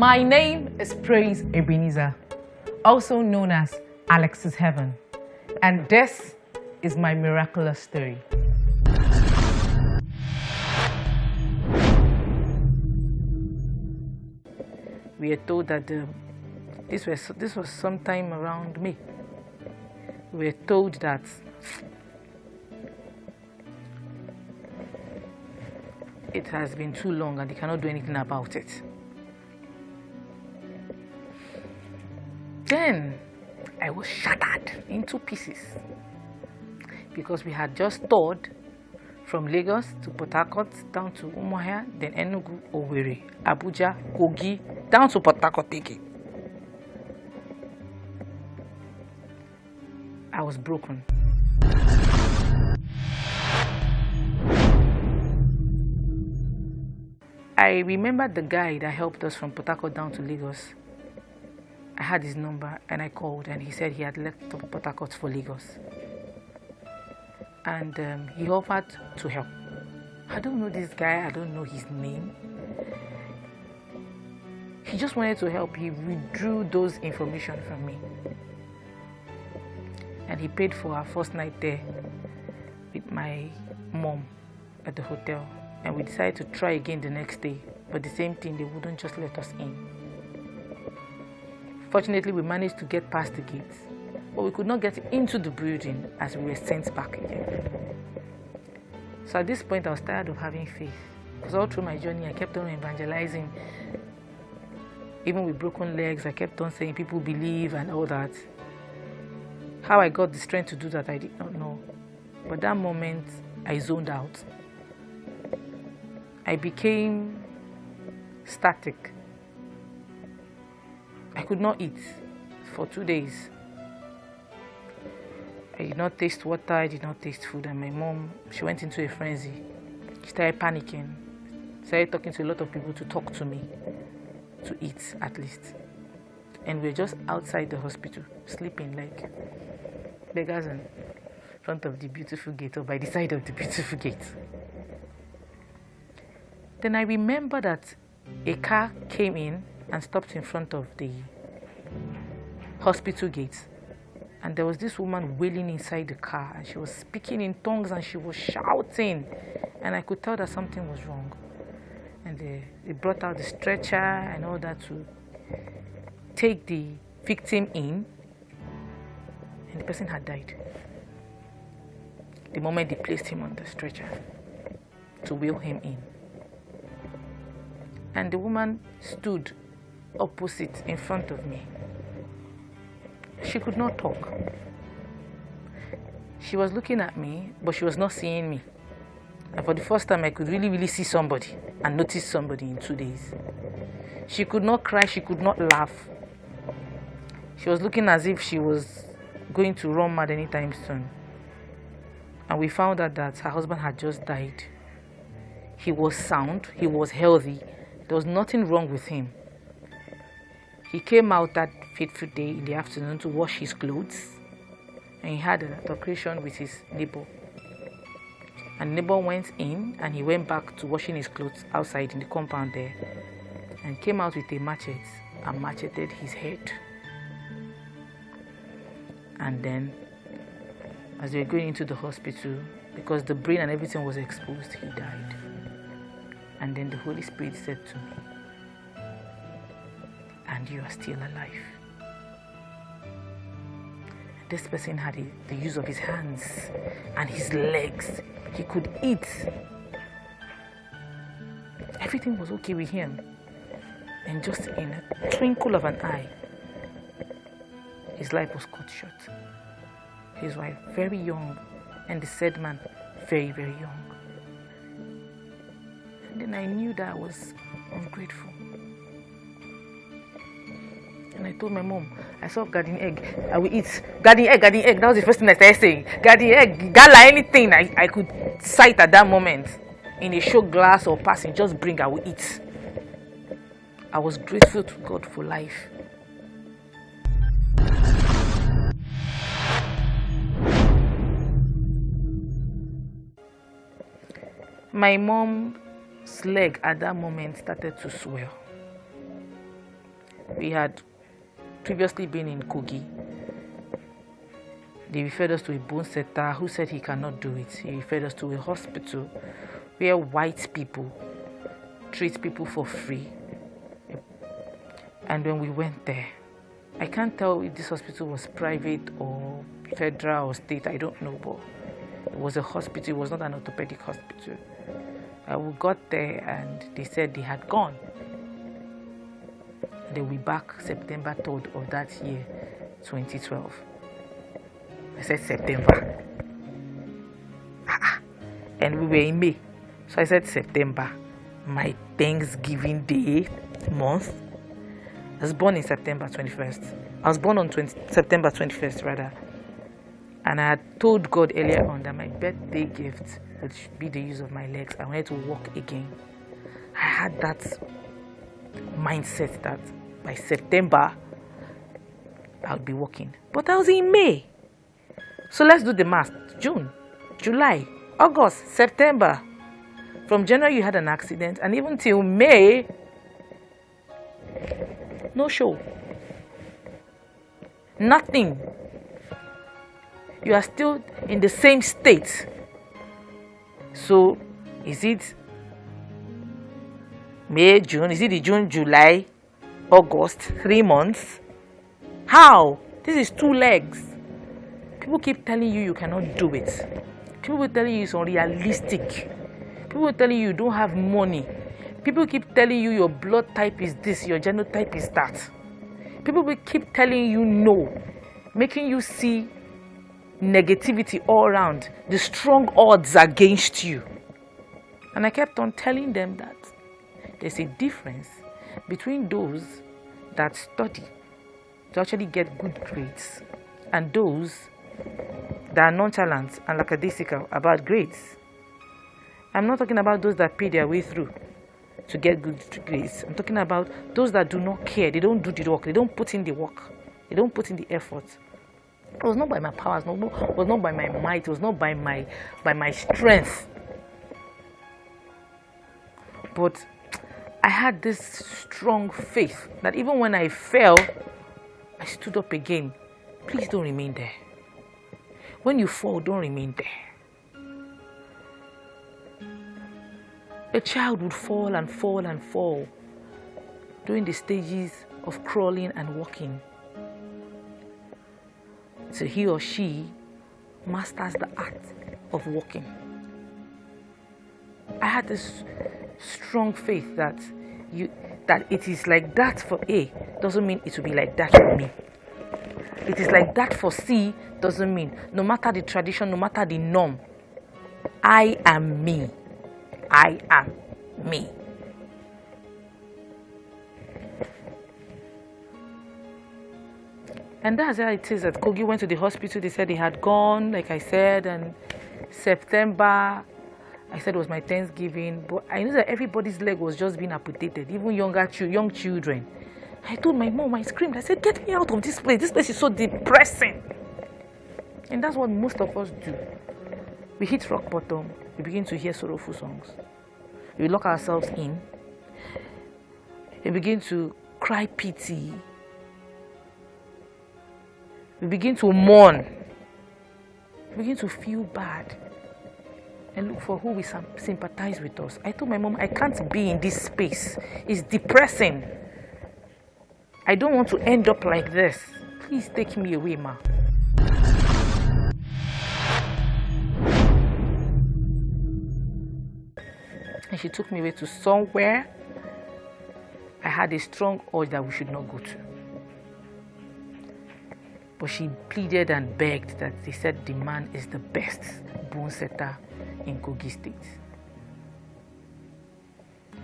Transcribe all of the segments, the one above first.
My name is Praise Ebenezer, also known as Alex's Heaven, and this is my miraculous story. We are told that this was sometime around May. We were told that it has been too long and they cannot do anything about it. Then I was shattered into pieces because we had just toured from Lagos to Port Harcourt, down to Umuahia, then Enugu, Owerri, Abuja, Kogi, down to Port Harcourt again. I was broken. I remembered the guy that helped us from Port Harcourt down to Lagos. I had his number and I called, and he said he had left Port Harcourt for Lagos. And he offered to help. I don't know this guy, I don't know his name. He just wanted to help. He withdrew those information from me. And he paid for our first night there with my mom at the hotel. And we decided to try again the next day. But the same thing, they wouldn't just let us in. Fortunately, we managed to get past the gates, but we could not get into the building as we were sent back again. So at this point, I was tired of having faith, because all through my journey, I kept on evangelizing. Even with broken legs, I kept on saying people believe and all that. How I got the strength to do that, I did not know. But that moment, I zoned out. I became static. I could not eat for 2 days. I did not taste water, I did not taste food, and my mom, she went into a frenzy. She started panicking, started talking to a lot of people to talk to me, to eat at least. And we were just outside the hospital, sleeping like beggars in front of the beautiful gate, or by the side of the beautiful gate. Then I remember that a car came in and stopped in front of the hospital gate, and there was this woman wailing inside the car, and she was speaking in tongues and she was shouting, and I could tell that something was wrong. And they brought out the stretcher and all that to take the victim in, and the person had died the moment they placed him on the stretcher to wheel him in. And the woman stood opposite in front of me. She could not talk. She was looking at me, but she was not seeing me. And for the first time, I could really see somebody and notice somebody in 2 days. She could not cry, she could not laugh. She was looking as if she was going to run mad anytime soon. And we found out that her husband had just died. He was sound, he was healthy, there was nothing wrong with him. He came out that fateful day in the afternoon to wash his clothes, and he had an altercation with his neighbor. And neighbor went in, and he went back to washing his clothes outside in the compound there, and came out with a machete and macheted his head. And then, as they were going into the hospital, because the brain and everything was exposed, he died. And then the Holy Spirit said to me, "And you are still alive." This person had the use of his hands and his legs. He could eat. Everything was okay with him. And just in a twinkle of an eye, his life was cut short. His wife, very young, and the said man, very young. And then I knew that I was ungrateful. And I told my mom, I saw garden egg, I will eat. Garden egg. That was the first thing I started saying. Garden egg, gala, anything I could sight at that moment in a show glass or passing, just bring, I will eat. I was grateful to God for life. My mom's leg at that moment started to swell. We had previously been in Kogi. They referred us to a bone setter who said he cannot do it. He referred us to a hospital where white people treat people for free. And when we went there, I can't tell if this hospital was private or federal or state, I don't know, but it was a hospital, it was not an orthopedic hospital. We got there and they said they had gone. They'll be back September 3rd of that year, 2012. I said September. And we were in May. So I said September, my Thanksgiving Day month. I was born in September 21st. I was born on September 21st, rather. And I had told God earlier on that my birthday gift would be the use of my legs. I wanted to walk again. I had that mindset that by September, I would be walking. But I was in May. So let's do the math. June, July, August, September. From January, you had an accident. And even till May, no show. Nothing. You are still in the same state. So, is it May, June? Is it the June, July, August? 3 months? How? This is 2 legs. People keep telling you you cannot do it. People will tell you it's unrealistic. People will tell you don't have money. People keep telling you your blood type is this, your genotype is that. People will keep telling you no, making you see negativity all around, the strong odds against you. And I kept on telling them that there's a difference between those that study to actually get good grades and those that are nonchalant and lackadaisical about grades. I'm not talking about those that pay their way through to get good grades. I'm talking about those that do not care. They don't do the work. They don't put in the work. They don't put in the effort. It was not by my powers. It was not by my might. It was not by my strength. But I had this strong faith that even when I fell, I stood up again. Please don't remain there. When you fall, don't remain there. A child would fall and fall and fall during the stages of crawling and walking, so he or she masters the art of walking. I had this strong faith that it is like that for A doesn't mean it will be like that for me. It is like that for C doesn't mean, no matter the tradition, no matter the norm, I am me. I am me. And that's how it is that Kogi went to the hospital. They said he had gone, like I said, and September, I said it was my Thanksgiving. But I knew that everybody's leg was just being amputated, even young children. I told my mom, I screamed, I said, get me out of this place. This place is so depressing. And that's what most of us do. We hit rock bottom. We begin to hear sorrowful songs. We lock ourselves in. We begin to cry pity. We begin to mourn. We begin to feel bad. And look for who will sympathize with us. I told my mom, I can't be in this space. It's depressing. I don't want to end up like this. Please take me away, ma. And she took me away to somewhere I had a strong urge that we should not go to. But she pleaded and begged that they said the man is the best bone setter in Kogi State.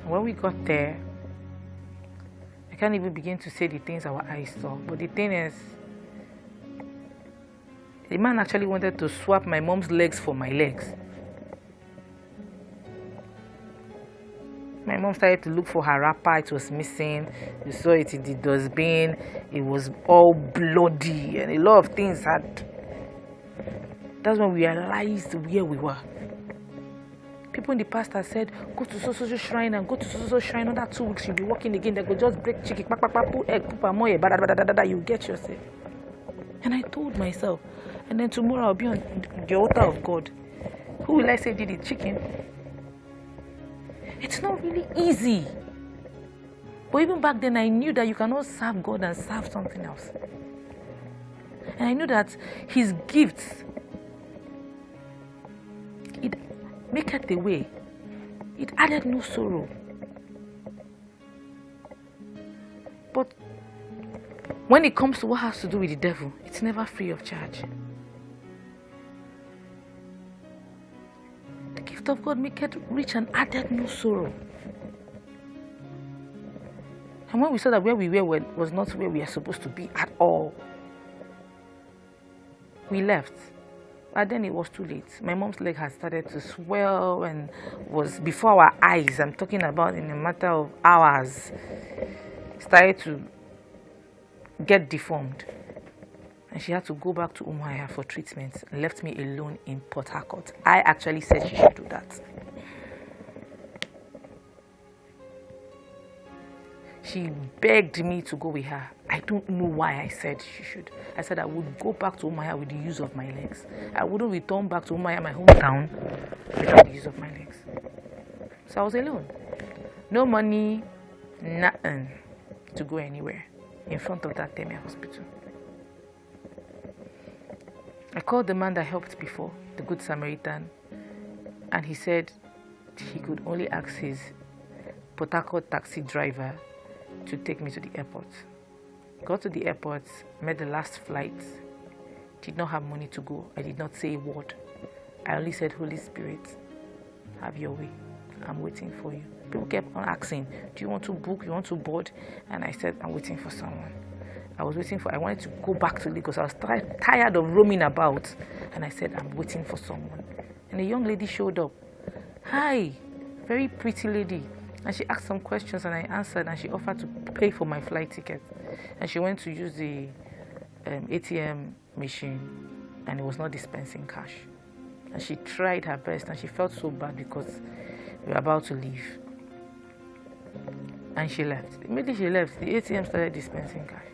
When we got there, I can't even begin to say the things our eyes saw. But the thing is, the man actually wanted to swap my mom's legs for my legs. My mom started to look for her wrapper. It was missing. You saw it in the dustbin. It was all bloody, and a lot of things had. That's when we realized where we were. People people in the past have said, go to so shrine and go to so shrine. Another 2 weeks you'll be walking again. They go just break chicken, put egg, put palm oil, you get yourself. And I told myself, and then tomorrow I'll be on the altar of God. Who will I say did it? Chicken? It's not really easy. But even back then, I knew that you cannot serve God and serve something else. And I knew that His gifts, it maketh the way. It added no sorrow. But when it comes to what has to do with the devil, it's never free of charge. The gift of God maketh rich and added no sorrow. And when we saw that where we were was not where we are supposed to be at all, we left. But then it was too late. My mom's leg had started to swell and was before our eyes. I'm talking about in a matter of hours. Started to get deformed. And she had to go back to Umuahia for treatment and left me alone in Port Harcourt. I actually said she should do that. She begged me to go with her. I don't know why I said she should. I said I would go back to Umuahia with the use of my legs. I wouldn't return back to Umuahia, my hometown, without the use of my legs. So I was alone. No money, nothing to go anywhere in front of that Temia hospital. I called the man that helped before, the Good Samaritan, and he said he could only ask his Port Harcourt taxi driver to take me to the airport. Got to the airport, met the last flight, did not have money to go. I did not say a word. I only said, Holy Spirit, have your way. I'm waiting for you. People kept on asking, do you want to book? You want to board? And I said, I'm waiting for someone. I wanted to go back to Lagos. I was tired of roaming about. And I said, I'm waiting for someone. And a young lady showed up. Hi, very pretty lady. And she asked some questions and I answered, and she offered to pay for my flight ticket. And she went to use the ATM machine, and it was not dispensing cash. And she tried her best, and she felt so bad because we were about to leave. And she left. Immediately she left, the ATM started dispensing cash.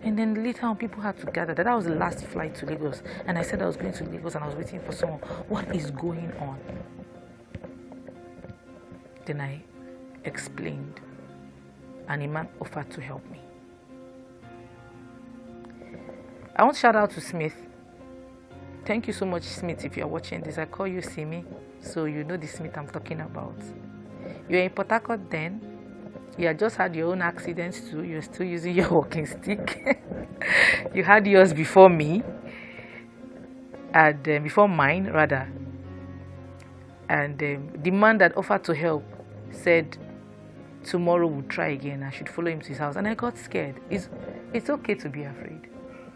And then later on, people had to gather. That was the last flight to Lagos. And I said I was going to Lagos and I was waiting for someone. What is going on? Then I explained, and a man offered to help me. I want to shout out to Smith. Thank you so much, Smith, if you're watching this. I call you Simi, so you know the Smith I'm talking about. You're in Port Harcourt then. You had just had your own accidents too. You're still using your walking stick. You had yours before me, and before mine, rather. And the man that offered to help said tomorrow we'll try again. I should follow him to his house. And I got scared. It's okay to be afraid.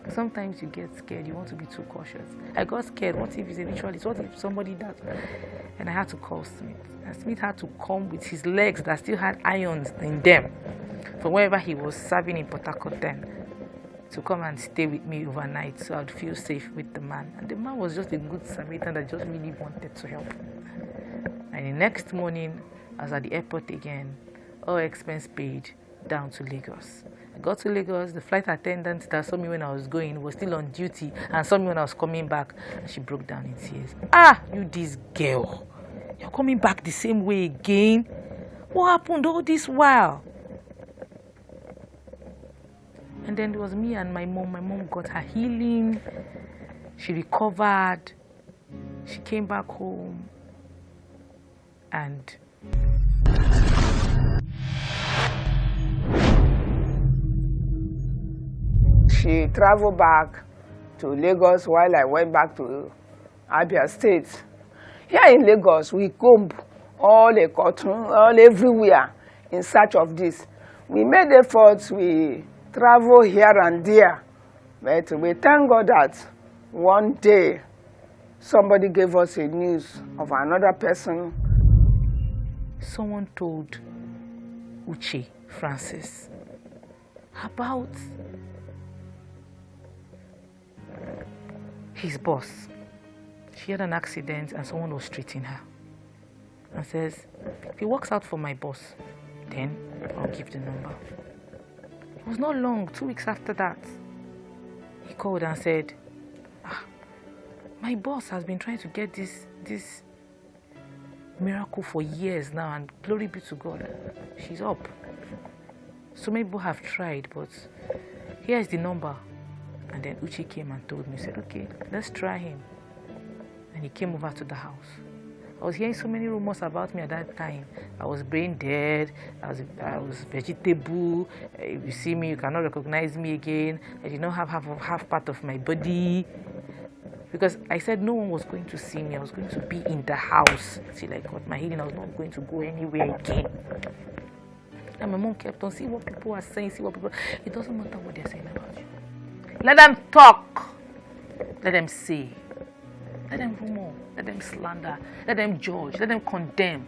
Sometimes you get scared. You want to be too cautious. I got scared. What if it's a ritualist? What if somebody does? And I had to call Smith. And Smith had to come with his legs that still had irons in them from wherever he was serving in Port Harcourt then, to come and stay with me overnight so I'd feel safe with the man. And the man was just a good Samaritan that just really wanted to help. And the next morning, I was at the airport again, all expense paid, down to Lagos. I got to Lagos, the flight attendant that saw me when I was going was still on duty and saw me when I was coming back, and she broke down in tears. Ah, you this girl, you're coming back the same way again? What happened all this while? And then it was me and my mom. My mom got her healing. She recovered. She came back home. And she traveled back to Lagos while I went back to Abia State. Here in Lagos, we comb all the cotton, all everywhere in search of this. We made efforts, we travel here and there, but we thank God that one day somebody gave us a news of another person. Someone told Uche Francis about his boss. She had an accident and someone was treating her. And says, if he works out for my boss, then I'll give the number. It was not long, 2 weeks after that, he called and said, my boss has been trying to get this miracle for years now, and glory be to God, she's up. So many people have tried, but here is the number. And then Uche came and told me, said, okay, let's try him. And he came over to the house. I was hearing so many rumors about me at that time. I was brain dead, I was vegetable. If you see me, you cannot recognize me again. I did not have half part of my body. Because I said no one was going to see me. I was going to be in the house till I got my healing. I was not going to go anywhere again. And my mom kept on, see what people are saying, see what people... It doesn't matter what they're saying about you. Let them talk. Let them say. Let them rumor. Let them slander. Let them judge. Let them condemn.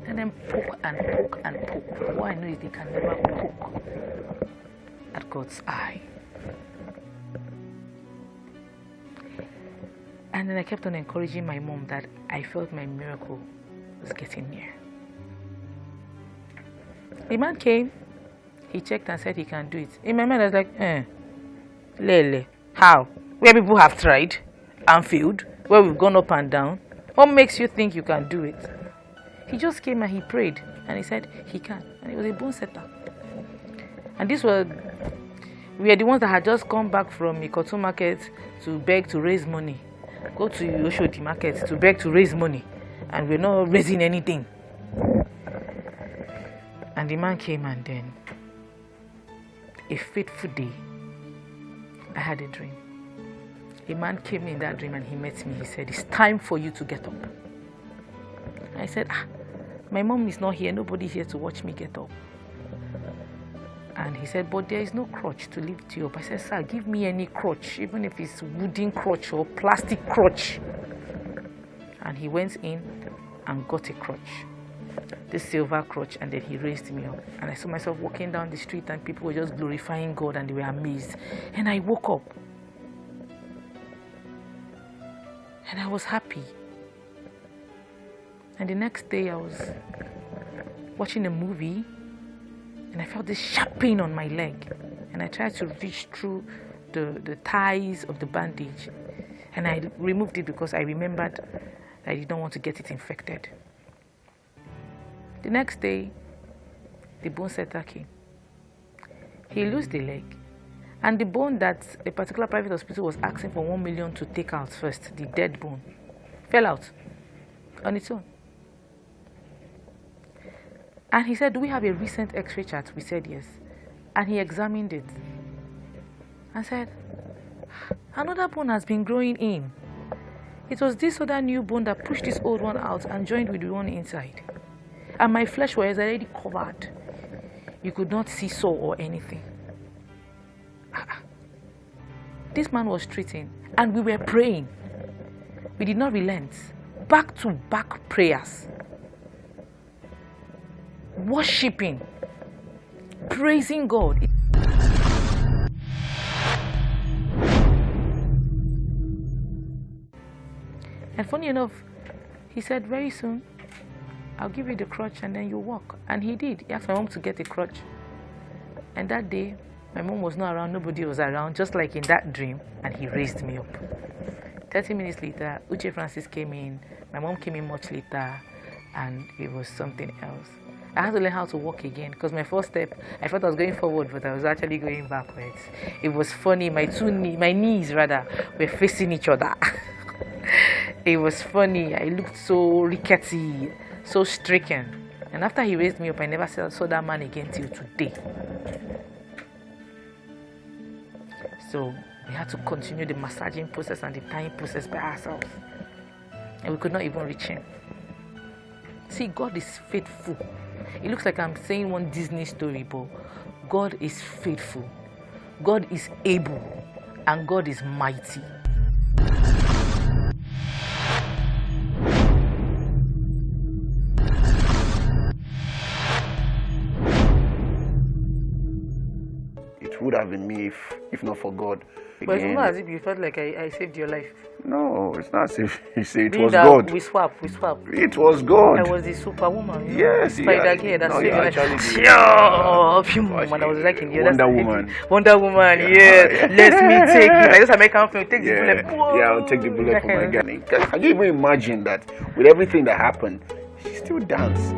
Let them poke and poke and poke. But what I know is they can never poke at God's eye. And then I kept on encouraging my mom that I felt my miracle was getting near. The man came. He checked and said he can do it. In my mind, I was like, Lele, how? Where people have tried and failed, where we've gone up and down. What makes you think you can do it? He just came and he prayed and he said he can. And he was a bone setter. And we were the ones that had just come back from Ikotu market to beg to raise money. Go to Oshodi market to beg to raise money. And we're not raising anything. And the man came, and then a fateful day, I had a dream. A man came in that dream and he met me. He said, it's time for you to get up. I said, my mom is not here. Nobody here to watch me get up. And he said, but there is no crutch to lift you up. I said, sir, give me any crutch, even if it's wooden crutch or plastic crutch. And he went in and got a crutch, this silver crutch, and then he raised me up. And I saw myself walking down the street and people were just glorifying God and they were amazed. And I woke up. And I was happy. And the next day I was watching a movie and I felt this sharp pain on my leg. And I tried to reach through the ties of the bandage. And I removed it because I remembered that I did not want to get it infected. The next day, the bone setter came. He loosed the leg. And the bone that a particular private hospital was asking for 1 million to take out first, the dead bone, fell out on its own. And he said, do we have a recent x-ray chart? We said yes. And he examined it and said, another bone has been growing in. It was this other new bone that pushed this old one out and joined with the one inside. And my flesh was already covered. You could not see sore or anything. This man was treating, and we were praying. We did not relent. Back-to-back prayers. Worshipping. Praising God. And funny enough, he said, very soon, I'll give you the crutch and then you walk. And he did. He asked my mom to get a crutch. And that day, my mom was not around, nobody was around, just like in that dream, and he raised me up. 30 minutes later, Uche Francis came in, my mom came in much later, and it was something else. I had to learn how to walk again, because my first step, I thought I was going forward, but I was actually going backwards. It was funny, my knees were facing each other. It was funny, I looked so rickety, so stricken. And after he raised me up, I never saw that man again till today. So we had to continue the massaging process and the tying process by ourselves. And we could not even reach him. See, God is faithful. It looks like I'm saying one Disney story, but God is faithful. God is able. And God is mighty. it would have been me if not for God. But it's not as if you felt like I saved your life. No, it's not as if you say it Being was that God. We swap. It was God. I was the superwoman. Yes, Spider girl that saved your life. actually When I was like in the Wonder other Woman. side. Wonder Woman, yeah. Let me take it. Like this American film, take the bullet. Yeah, I'll take the bullet for my guy. Can you even imagine that with everything that happened, she still danced?